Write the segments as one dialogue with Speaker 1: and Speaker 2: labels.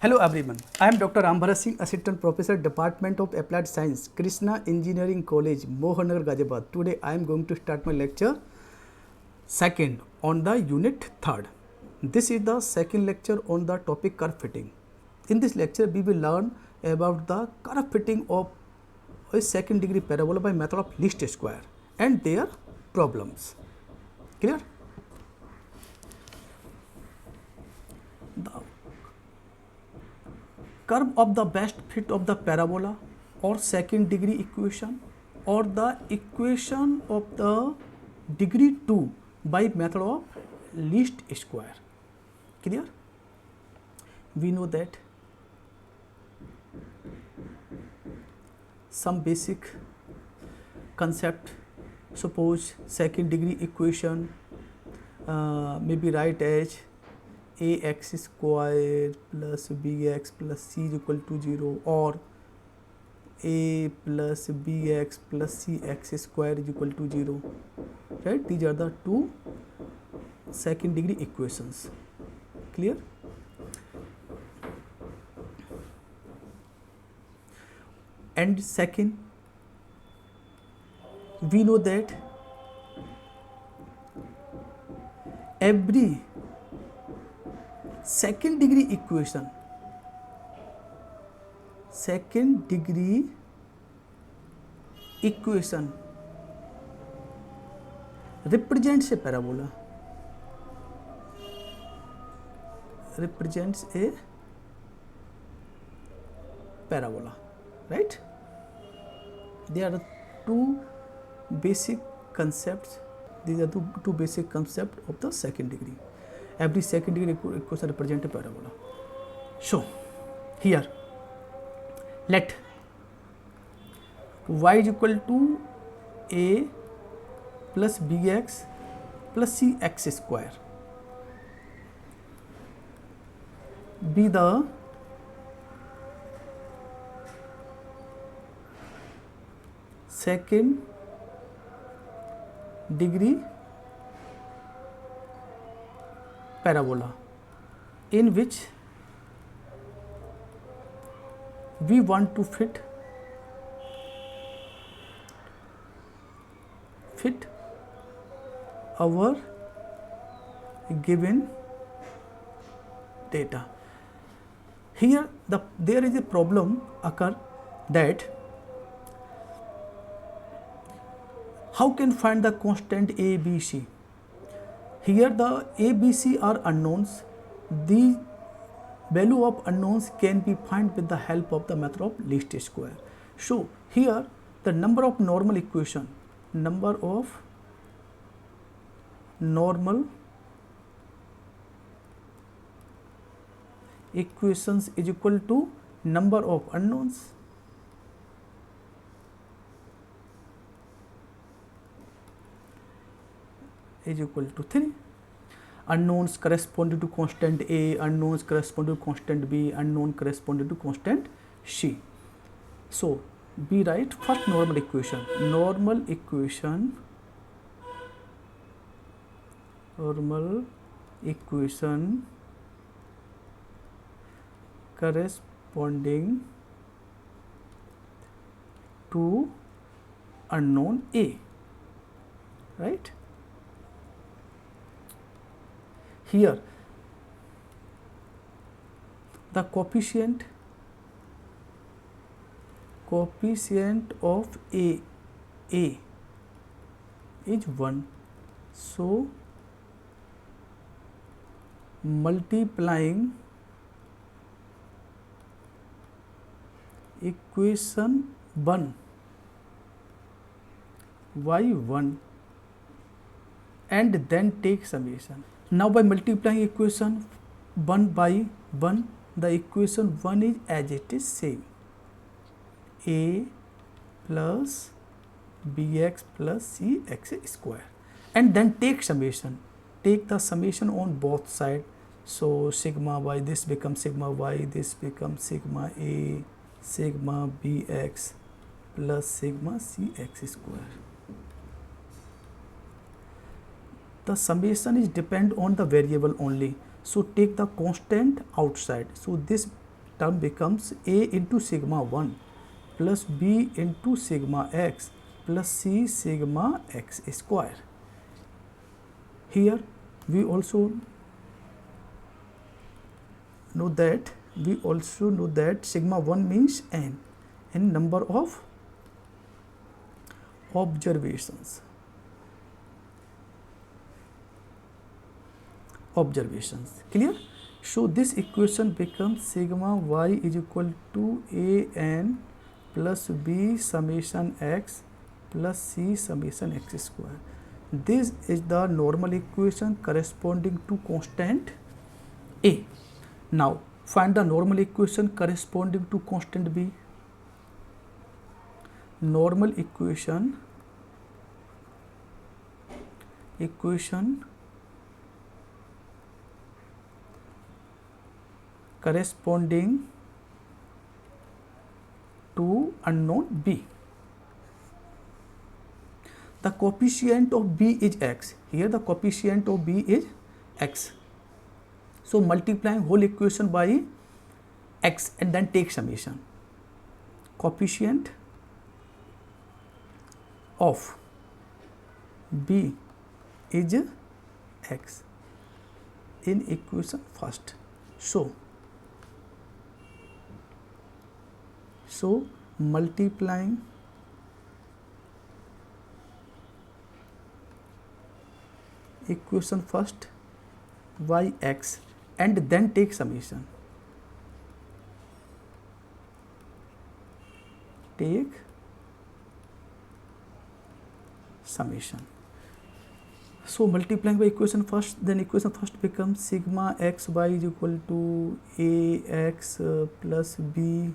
Speaker 1: Hello everyone, I am Dr. Ambharat Singh, Assistant Professor, Department of Applied Science, Krishna Engineering College, Mohanagar, Ghaziabad. Today I am going to start my lecture second on the unit third. This is the second lecture on the topic curve fitting. In this lecture we will learn about the curve fitting of a second degree parabola by method of least square and their problems. Clear? The curve of the best fit of the parabola or second degree equation or the equation of the degree 2 by method of least square. Clear? We know that some basic concept, suppose second degree equation may be write as ax square plus bx plus c is equal to 0 or a plus bx plus cx square is equal to 0, right? These are the two second degree equations. Clear? And second, we know that every second degree equation, represents a parabola, right? There are two basic concepts. These are two basic concepts of the second degree. Every second degree equation represents a parabola. So here let y is equal to a plus bx plus cx square be the second degree parabola in which we want to fit our given data. Here there is a problem occur that how can find the constant a, b, c. Here the a, b, c are unknowns. The value of unknowns can be found with the help of the method of least square. So here the number of normal equations is equal to number of unknowns is equal to 3. Unknowns corresponding to constant a, unknowns corresponding to constant b, unknown corresponding to constant c. So we write first normal equation corresponding to unknown a, right? Here the coefficient of a is 1, so multiplying equation 1 by 1 and then take summation. Now by multiplying equation 1 by 1, the equation 1 is as it is same, a plus bx plus cx square, and then take summation. Take the summation on both sides. So sigma y, this becomes sigma y, this becomes sigma a, sigma bx plus sigma cx square. The summation is depend on the variable only. So take the constant outside. So this term becomes a into sigma 1 plus b into sigma x plus c sigma x square. Here we also know that sigma 1 means n number of observations. Clear? So this equation becomes sigma y is equal to a n plus b summation x plus c summation x square. This is the normal equation corresponding to constant a. Now find the normal equation corresponding to constant b. Normal equation corresponding to unknown b. The coefficient of b is x. Here the coefficient of b is x. So multiplying whole equation by x and then take summation. Coefficient of b is x in equation first. So multiplying equation first by x and then take summation. Take summation. So multiplying by equation first, then equation first becomes sigma x y is equal to ax plus b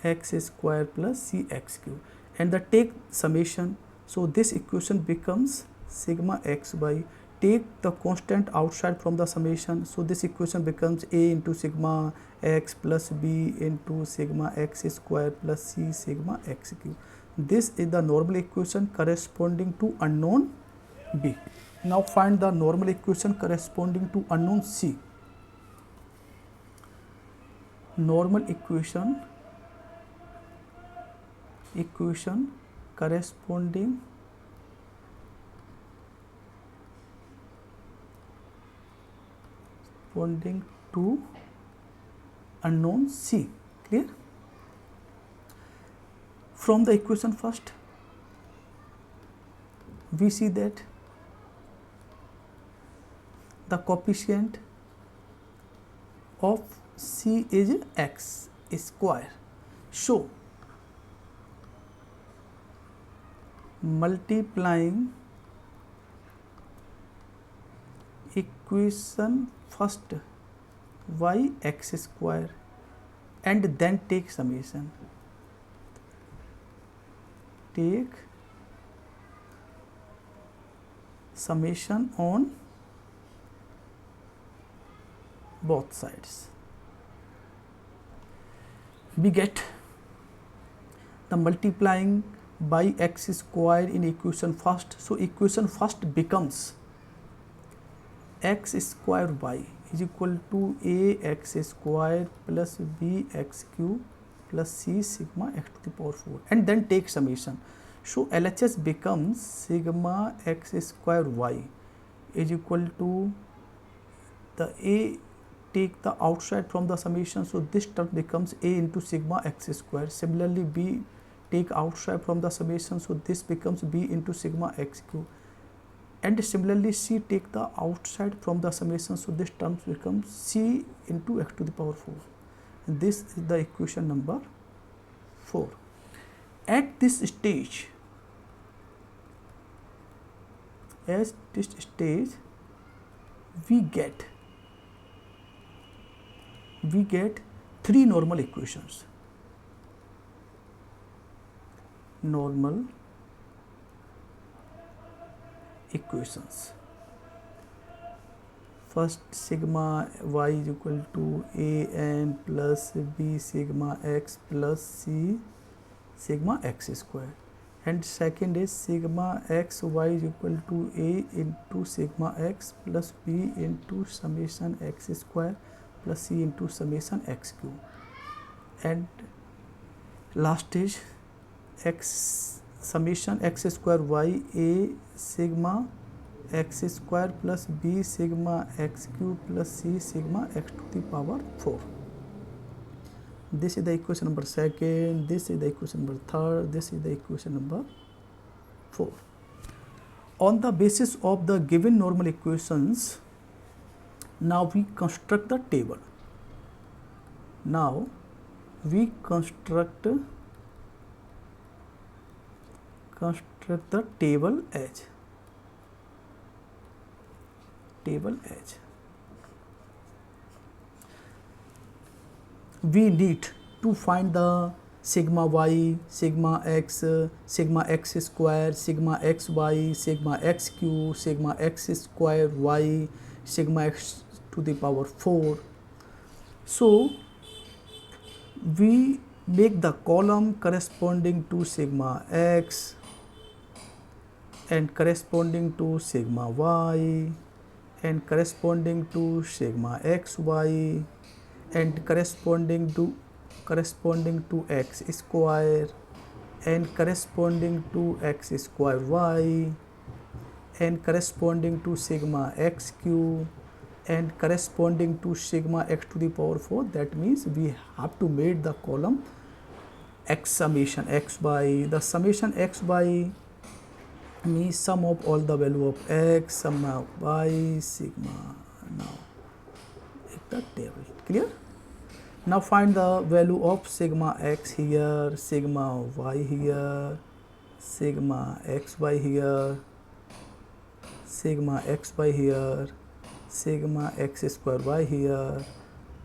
Speaker 1: x square plus c x cube, and the take summation. So this equation becomes sigma x by take the constant outside from the summation. So this equation becomes a into sigma x plus b into sigma x square plus c sigma x cube. This is the normal equation corresponding to unknown b. Now find the normal equation corresponding to unknown c. Normal equation corresponding to unknown c. Clear? From the equation first, we see that the coefficient of c is x square. So multiplying equation first y x square and then take summation. Take summation on both sides. We get the multiplying by x square in equation first. So equation first becomes x square y is equal to ax square plus bx cube plus c sigma x to the power 4, and then take summation. So LHS becomes sigma x square y is equal to the a, take the outside from the summation. So this term becomes a into sigma x square. Similarly b, take outside from the summation. So this becomes b into sigma x cube. And similarly c, take the outside from the summation. So this term becomes c into x to the power 4. And this is the equation number 4. At this stage, we get 3 normal equations. Normal equations. First, sigma y is equal to a n plus b sigma x plus c sigma x square, and second is sigma x y is equal to a into sigma x plus b into summation x square plus c into summation x cube, and last is x summation x square y a sigma x square plus b sigma x cube plus c sigma x to the power 4. This is the equation number 2nd, this is the equation number 3rd, this is the equation number 4. On the basis of the given normal equations, now we construct the table. Now we construct the table as we need to find the sigma y, sigma x square, sigma xy, sigma x cube, sigma x square y, sigma x to the power 4. So we make the column corresponding to sigma x and corresponding to sigma y and corresponding to sigma xy and corresponding to x square and corresponding to x square y and corresponding to sigma x cube and corresponding to sigma x to the power 4. That means we have to make the column x summation xy. The summation xy means sum of all the value of x, sum of y, sigma. Now make the table. Clear? Now find the value of sigma x here, sigma y here, sigma xy here, sigma xy here, sigma x square y here,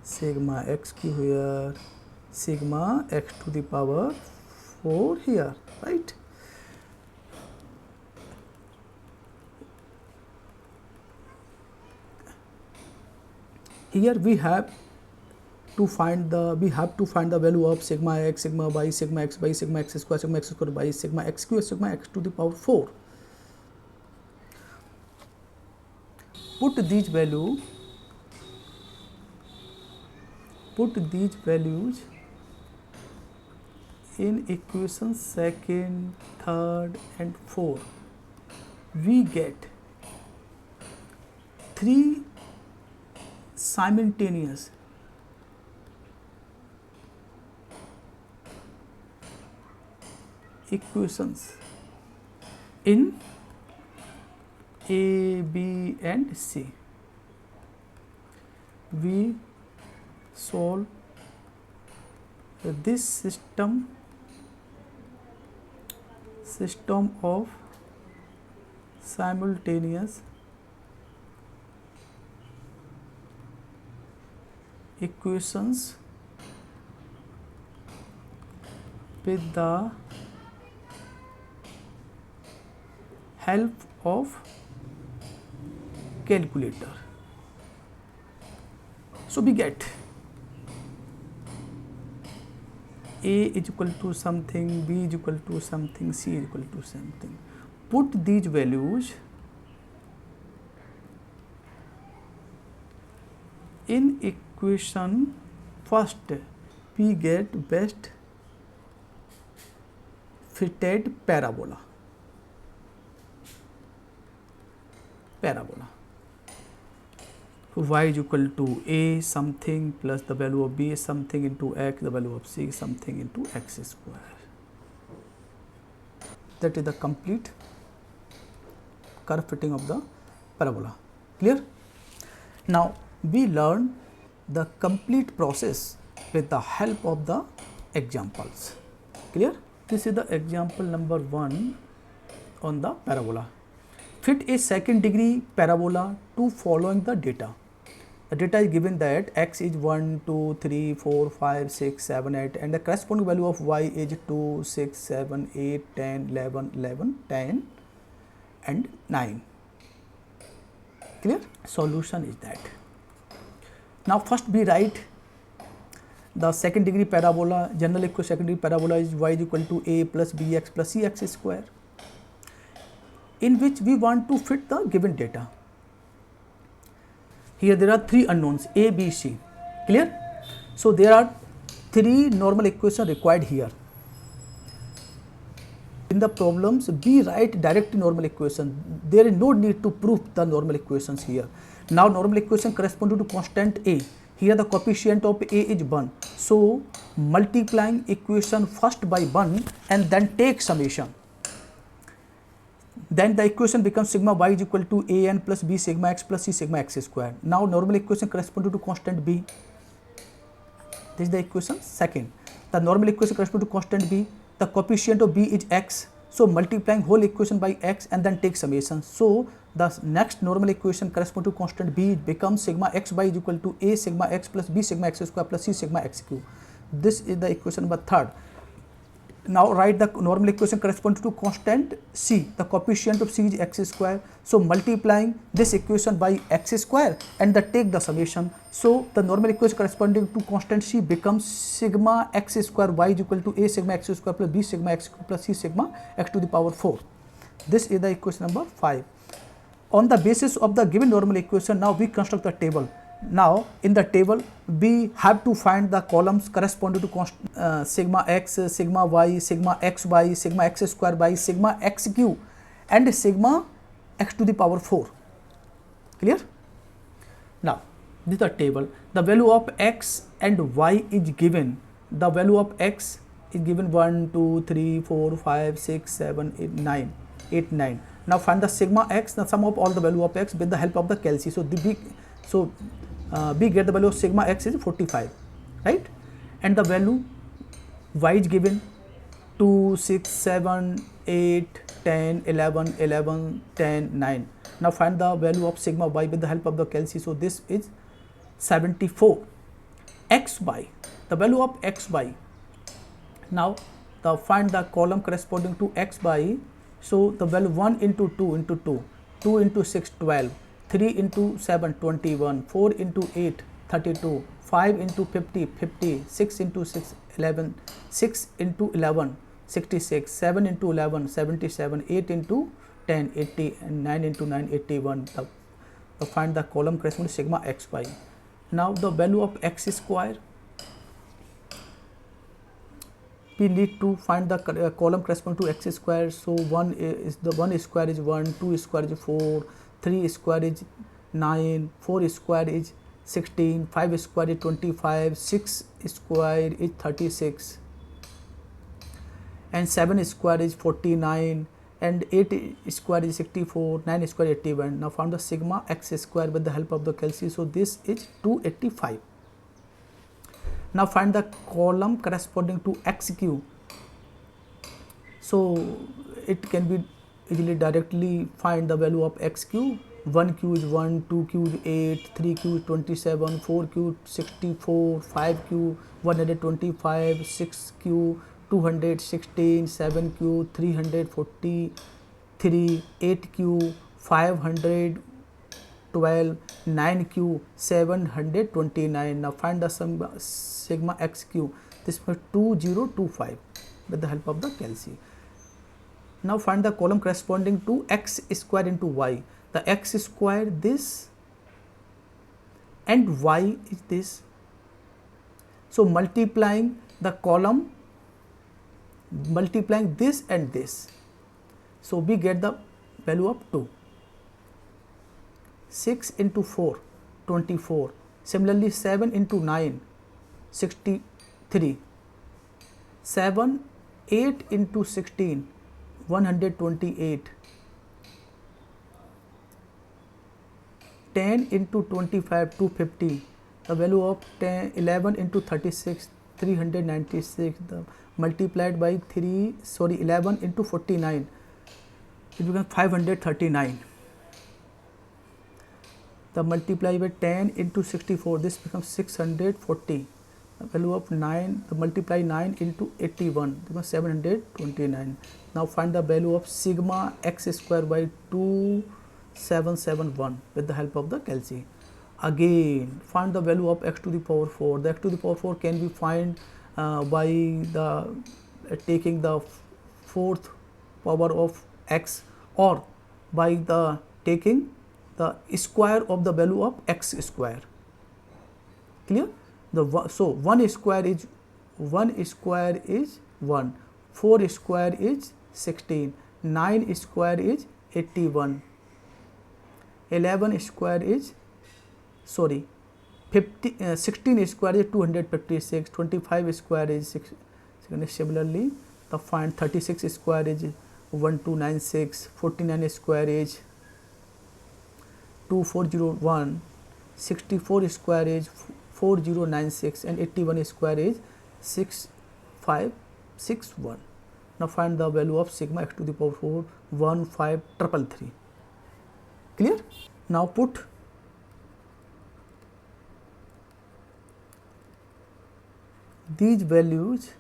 Speaker 1: sigma x cube here, sigma x to the power 4 here, right? Here we have to find the value of sigma x, sigma y, sigma xy, sigma x square y, sigma x cube, sigma x to the power 4. Put these values in equation 2nd, 3rd and 4th. We get 3 simultaneous equations in A, B and C. We solve this system of simultaneous equations with the help of calculator. So we get A is equal to something, B is equal to something, C is equal to something. Put these values in equation first, we get best fitted parabola. So y is equal to a something plus the value of b something into x, the value of c something into x square. That is the complete curve fitting of the parabola. Clear? Now we learn the complete process with the help of the examples. Clear? This is the example number 1 on the parabola. Fit a second degree parabola to following the data. The data is given that x is 1, 2, 3, 4, 5, 6, 7, 8 and the corresponding value of y is 2, 6, 7, 8, 10, 11, 10 and 9. Clear? Solution is that. Now first we write the second degree parabola. General equation second degree parabola is y is equal to a plus bx plus cx square, in which we want to fit the given data. Here there are 3 unknowns a, b, c. Clear? So there are 3 normal equations required here. In the problems, we write direct normal equation. There is no need to prove the normal equations here. Now normal equation corresponding to constant A. Here the coefficient of A is 1. So multiplying equation first by 1 and then take summation. Then the equation becomes sigma y is equal to a n plus b sigma x plus c sigma x square. Now normal equation corresponding to constant B. This is the equation second. The normal equation corresponding to constant B. The coefficient of B is x. So multiplying whole equation by x and then take summation. So the next normal equation corresponding to constant B becomes sigma x y is equal to a sigma x plus b sigma x square plus c sigma x cube. This is the equation number third. Now write the normal equation corresponding to constant C. The coefficient of C is x square. So multiplying this equation by x square and take the summation. So the normal equation corresponding to constant C becomes sigma x square y is equal to a sigma x square plus b sigma x plus c sigma x to the power 4. This is the equation number 5. On the basis of the given normal equation, now we construct the table. Now in the table we have to find the columns corresponding to sigma x, sigma y, sigma xy, sigma x square by sigma x cube and sigma x to the power 4. Clear? Now this is the table. The value of x and y is given. The value of x is given 1, 2, 3, 4, 5, 6, 7, 8, 9. 8, 9. Now find the sigma x, the sum of all the value of x with the help of the calci. So we get the value of sigma x is 45, right? And the value y is given 2, 6, 7, 8, 10, 11, 11, 10, 9. Now find the value of sigma y with the help of the calci. So this is 74. Xy, the value of xy. Now find the column corresponding to xy. So the value 1 into 2 into 2, 2 into 6, 12. 3 into 7, 21, 4 into 8, 32, 5 into 50, 50, 6 into 6, 11, 6 into 11, 66, 7 into 11, 77, 8 into 10, 80, and 9 into 9, 81. Find the column corresponding to sigma xy. Now the value of x square, we need to find the column corresponding to x square. So 1 square is 1, 2 square is 4, 3 square is 9, 4 square is 16, 5 square is 25, 6 square is 36, and 7 square is 49, and 8 square is 64, 9 square is 81. Now found the sigma x square with the help of the calci. So this is 285. Now find the column corresponding to x cube. So it can be easily directly find the value of x cube. 1 cube is 1, 2 cube is 8, 3 cube is 27, 4 cube 64, 5 cube 125, 6 cube 216, 7 cube 343, 8 cube 512, 9 cube 729. Now find the sigma x cube. This was 2025 with the help of the calci. Now find the column corresponding to x square into y. The x square this and y is this. So multiplying the column, multiplying this and this. So we get the value of 2. 6 into 4, 24. Similarly 7 into 9, 63. 7, 8 into 16, 128. 10 into 25, 250. The value of 11 into 36, 396. The multiplied by 11 into 49, it becomes 539. The multiply by 10 into 64, this becomes 640. The value of 9, the multiply 9 into 81, becomes 729. Now find the value of sigma x square by 2771 with the help of the calci. Again find the value of x to the power 4. The x to the power 4 can be find by the taking the fourth power of x, or by the taking the square of the value of x square. Clear? So 1 square is 1, 4 square is 16, 9 square is 81, 11 square is 16 square is 256, 25 square is 6. Similarly, the find 36 square is 1296, 49 square is 2401, 64 square is 4096, and 81 square is 6561. Now find the value of sigma x to the power 4 15333. Clear? Now put these values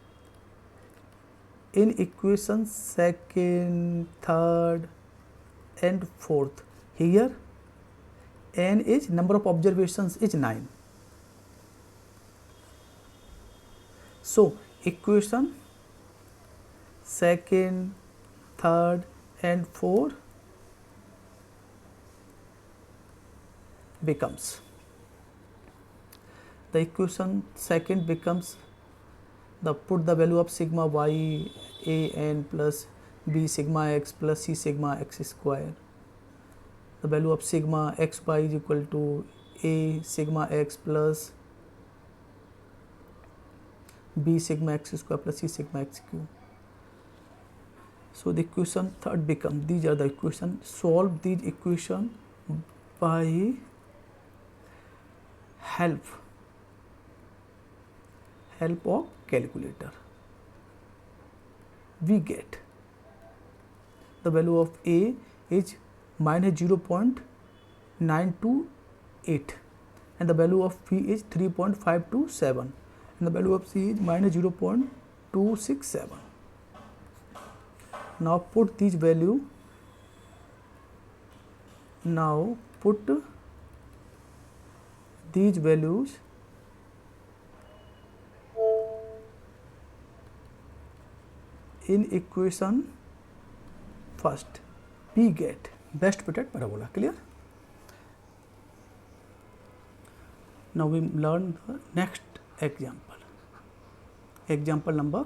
Speaker 1: in equation second, third and fourth. Here n is number of observations is 9. So equation second, third and fourth becomes, the equation second becomes the put the value of sigma y a n plus b sigma x plus c sigma x square. The value of sigma x y is equal to a sigma x plus b sigma x square plus c sigma x cube. So the equation third becomes, these are the equation. Solve these equation by help of calculator. We get the value of a is minus 0.928 and the value of b is 3.527 and the value of c is minus 0.267. Now put these value, now put these values in equation first. We get best fitted parabola. Clear? Now we learn the next example. Example number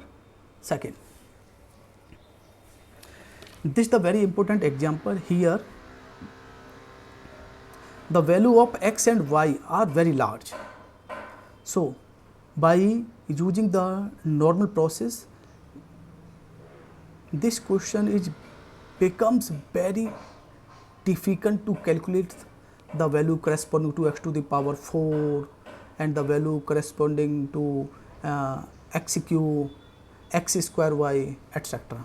Speaker 1: second. This is the very important example. Here the value of x and y are very large. So by using the normal process, this question is becomes very difficult to calculate the value corresponding to x to the power 4 and the value corresponding to x cube, x square y, etc.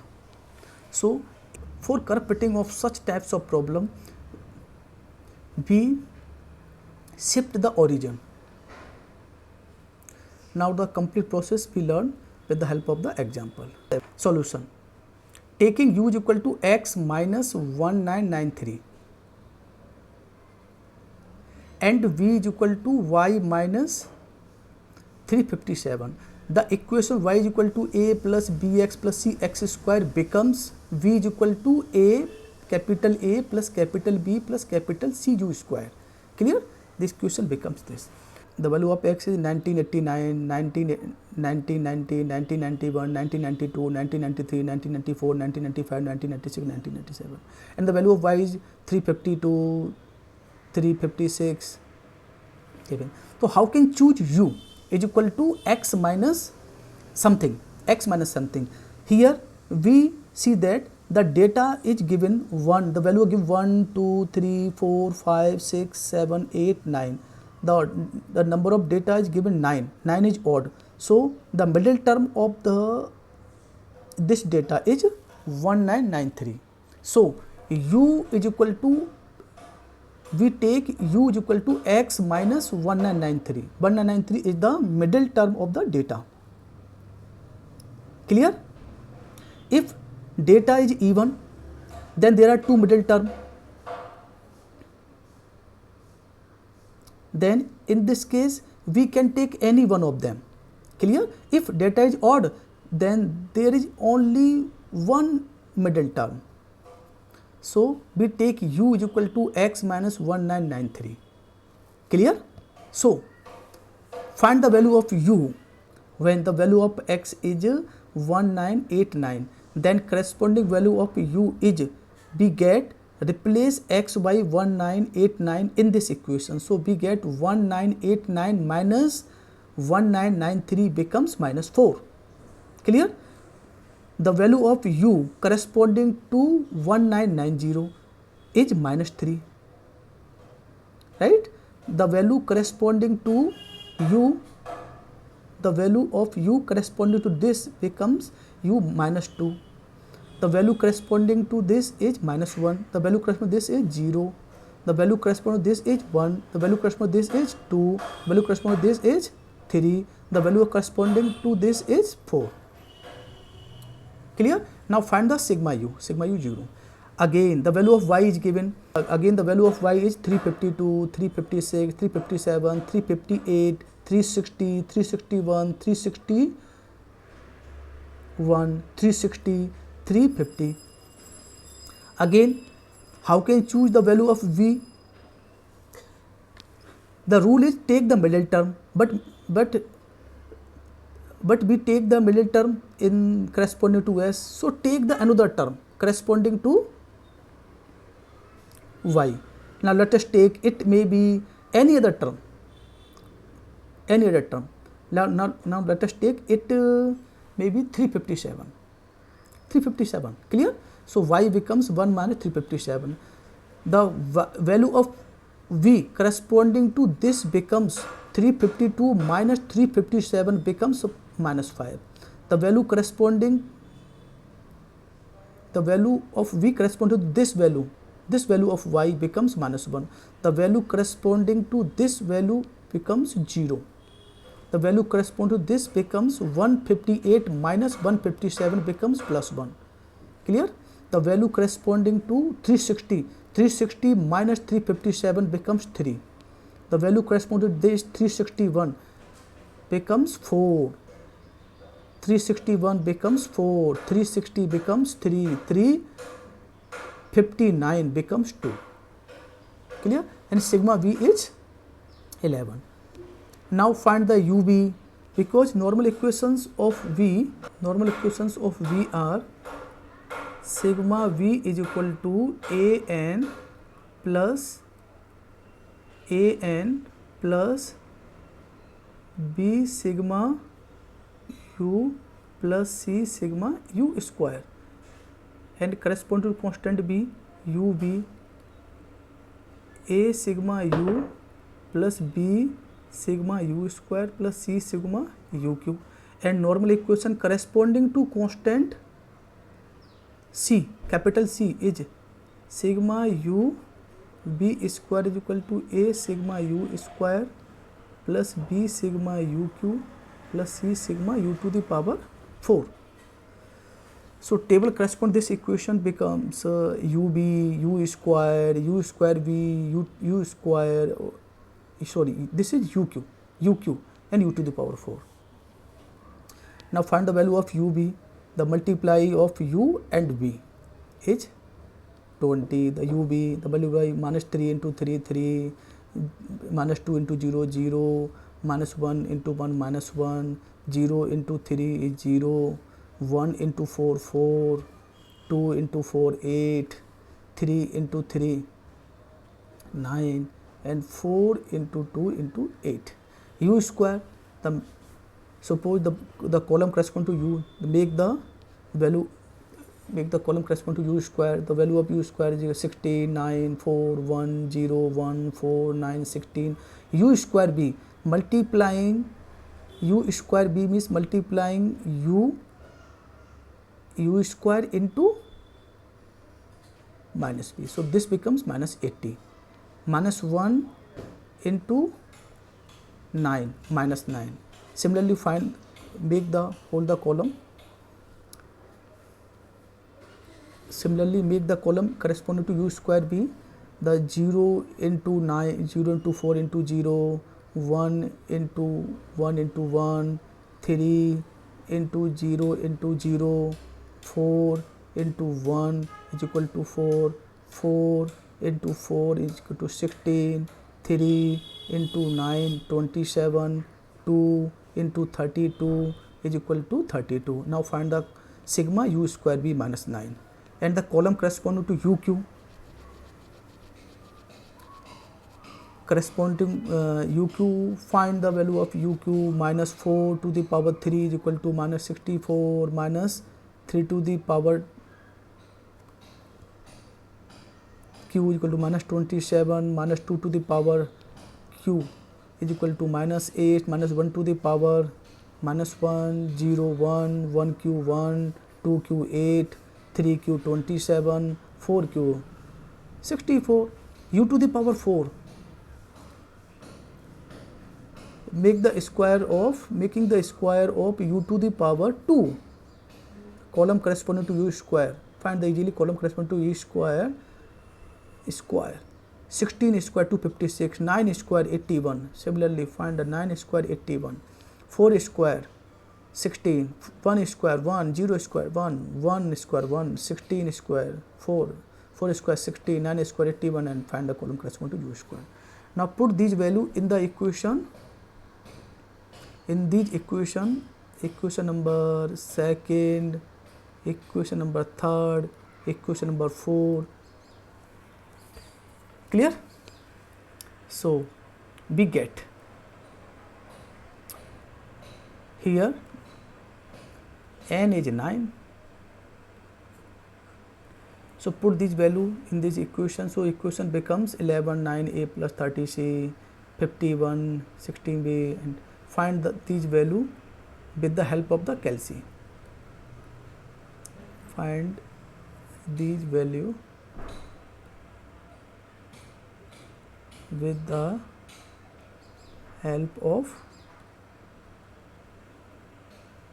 Speaker 1: So for curve fitting of such types of problem, we shift the origin. Now the complete process we learn with the help of the example. Solution. Taking u is equal to x minus 1993 and v is equal to y minus 357. The equation y is equal to a plus bx plus c x square becomes v is equal to a capital A plus capital B plus capital C u square. Clear? This equation becomes this. The value of x is 1989, 1990, 1991, 1992, 1993, 1994, 1995, 1996, 1997. And the value of y is 352, 356. Given. So how can choose u is equal to x minus something, x minus something. Here we see that the data is given 1, the value given 1, 2, 3, 4, 5, 6, 7, 8, 9. The number of data is given 9, 9 is odd. So the middle term of this data is 1993. So u is equal to, we take u is equal to x minus 1993. 1993 is the middle term of the data. Clear? If data is even, then there are two middle term. Then in this case we can take any one of them. Clear? If data is odd, then there is only one middle term. So we take u is equal to x minus 1993. Clear? So find the value of u when the value of x is 1989, then corresponding value of u is, we get, replace x by 1989 in this equation. So we get 1989 minus 1993 becomes minus 4. Clear? The value of u corresponding to 1990 is minus 3, right? The value corresponding to u, the value of u corresponding to this becomes u minus 2. The value corresponding to this is minus 1. The value corresponding to this is 0. The value corresponding to this is 1. The value corresponding to this is 2. The value corresponding to this is 3. The value corresponding to this is 4. Clear? Now find the sigma u 0. Again the value of y is given. Again the value of y is 352, 356, 357, 358, 360, 361, 361, 360, 350. Again, how can you choose the value of v? The rule is take the middle term, but we take the middle term in corresponding to s. So take the another term corresponding to y. Now let us take, it may be any other term. Now let us take it maybe 357. Clear? So y becomes 1 minus 357. The value of v corresponding to this becomes 352 minus 357 becomes minus 5. The value of v corresponding to this value of y becomes minus 1. The value corresponding to this value becomes 0. The value corresponding to this becomes 158 minus 157 becomes plus 1. Clear? The value corresponding to 360 minus 357 becomes 3. The value corresponding to this 361 becomes 4. 361 becomes 4. 360 becomes 3. 359 becomes 2. Clear? And sigma v is 11. Now find the uv, because normal equations of v are sigma v is equal to an plus b sigma u plus c sigma u square, and corresponding to constant b uv a sigma u plus b sigma u square plus c sigma u cube, and normal equation corresponding to constant c, capital C, is sigma u b square is equal to a sigma u square plus b sigma u cube plus c sigma u to the power 4. So table corresponding this equation becomes ub u square v u square, this is u cube and u to the power 4. Now find the value of ub. The multiply of u and v is 20. The ub, the value by minus 3 into 3, 3, minus 2 into 0, 0, minus 1 into 1, minus 1, 0 into 3 is 0, 1 into 4, 4, 2 into 4, 8, 3 into 3, 9, and 4 into 2 into 8. U square, suppose the column correspond to u, make the column correspond to u square. The value of u square is 16, 9, 4, 1, 0, 1, 4, 9, 16. U square b, multiplying u square b means multiplying u square into minus b. So this becomes minus 80. Minus 1 into 9, minus 9. Similarly, make the column. Similarly, make the column corresponding to u square b. The 0 into 9, 0 into 4 into 0, 1 into 1 into 1, 3 into 0 into 0, 4 into 1 is equal to 4, 4 into 4 is equal to 16, 3 into 9, 27, 2 into 32 is equal to 32. Now find the sigma u square b minus 9 and the column corresponding to uq. Corresponding uq, find the value of uq. Minus 4 to the power 3 is equal to minus 64 minus 3 to the power q is equal to minus 27 minus 2 to the power q is equal to minus 8 minus 1 to the power minus 1 0 1 1q 1 2q 8 3q 27 4q 64 u to the power 4. Making the square of u to the power 2, column corresponding to u square. Find the easily column corresponding to u square. 16 square 256, 9 square 81. Similarly find the 9 square 81, 4 square 16, 1 square 1, 0 square 1, 1 square 1, 16 square 4, 4 square 16, 9 square 81, and find the column corresponding to u square. Now put these value in the equation. In this equation, equation number second, equation number third, equation number 4. Clear? So we get here n is 9. So put this value in this equation. So equation becomes 11 9a plus 30c 51 16b, and find these value with the help of the calci. Find these value with the help of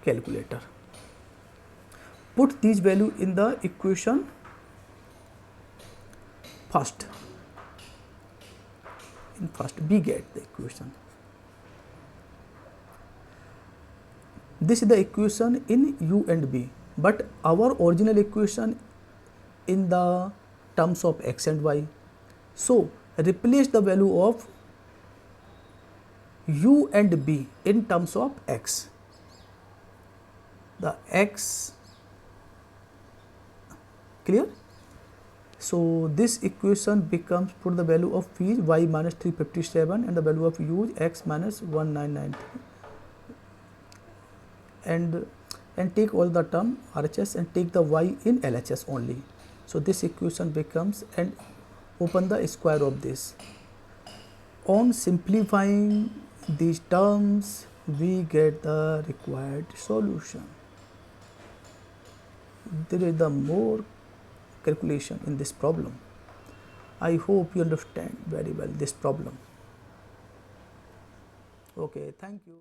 Speaker 1: calculator. Put these value in the equation first. In first we get the equation. This is the equation in u and b, but our original equation in the terms of x and y. So replace the value of u and b in terms of x. The x, clear? So this equation becomes, put the value of v is y minus 357 and the value of u is x minus 1993, and take all the term RHS and take the y in LHS only. So this equation becomes, and open the square of this. On simplifying these terms, we get the required solution. There is the more calculation in this problem. I hope you understand very well this problem. Okay, thank you.